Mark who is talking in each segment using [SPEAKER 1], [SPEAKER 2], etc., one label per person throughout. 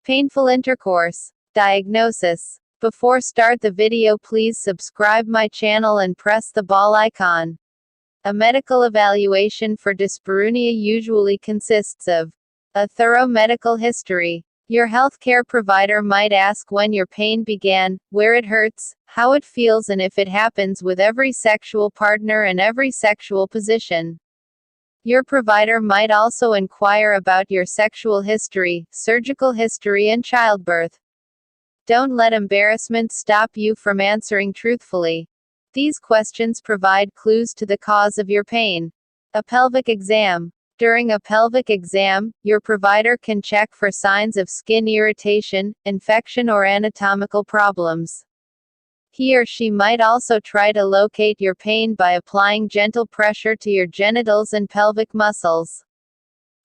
[SPEAKER 1] Painful intercourse. Diagnosis. Before start the video, please subscribe my channel and press the bell icon. A medical evaluation for dyspareunia usually consists of a thorough medical history. Your healthcare provider might ask when your pain began, where it hurts, how it feels, and if it happens with every sexual partner and every sexual position. Your provider might also inquire about your sexual history, surgical history, and childbirth. Don't let embarrassment stop you from answering truthfully. These questions provide clues to the cause of your pain. A pelvic exam. During a pelvic exam, your provider can check for signs of skin irritation, infection, or anatomical problems. He or she might also try to locate your pain by applying gentle pressure to your genitals and pelvic muscles.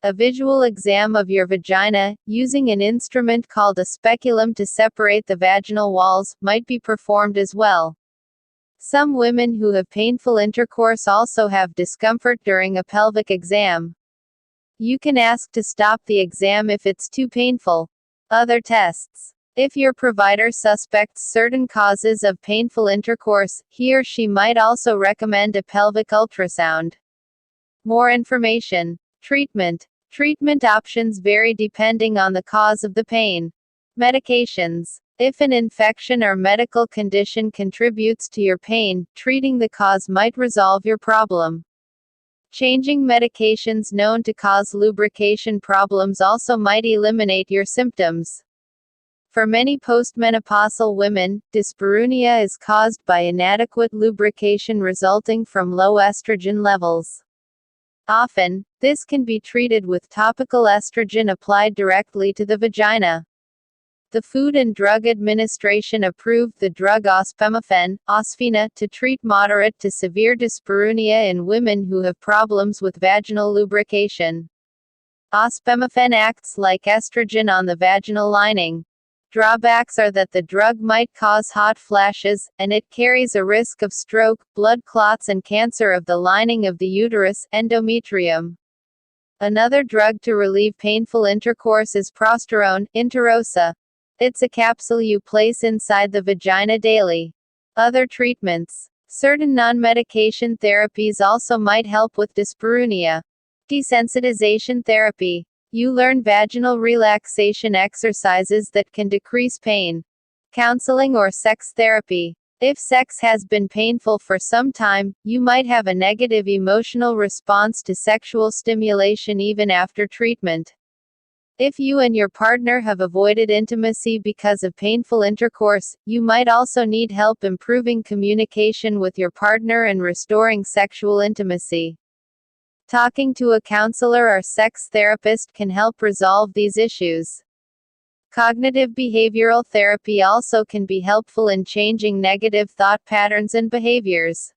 [SPEAKER 1] A visual exam of your vagina, using an instrument called a speculum to separate the vaginal walls, might be performed as well. Some women who have painful intercourse also have discomfort during a pelvic exam. You can ask to stop the exam if it's too painful. Other tests. If your provider suspects certain causes of painful intercourse, he or she might also recommend a pelvic ultrasound. More information. Treatment. Treatment options vary depending on the cause of the pain. Medications. If an infection or medical condition contributes to your pain, treating the cause might resolve your problem. Changing medications known to cause lubrication problems also might eliminate your symptoms. For many postmenopausal women, dyspareunia is caused by inadequate lubrication resulting from low estrogen levels. Often, this can be treated with topical estrogen applied directly to the vagina. The Food and Drug Administration approved the drug ospemifene, Osfina, to treat moderate to severe dyspareunia in women who have problems with vaginal lubrication. Ospemifene acts like estrogen on the vaginal lining. Drawbacks are that the drug might cause hot flashes, and it carries a risk of stroke, blood clots, and cancer of the lining of the uterus, endometrium. Another drug to relieve painful intercourse is prosterone, Interosa. It's a capsule you place inside the vagina daily. Other treatments. Certain non-medication therapies also might help with dyspareunia. Desensitization therapy. You learn vaginal relaxation exercises that can decrease pain. Counseling or sex therapy. If sex has been painful for some time, you might have a negative emotional response to sexual stimulation even after treatment. If you and your partner have avoided intimacy because of painful intercourse, you might also need help improving communication with your partner and restoring sexual intimacy. Talking to a counselor or sex therapist can help resolve these issues. Cognitive behavioral therapy also can be helpful in changing negative thought patterns and behaviors.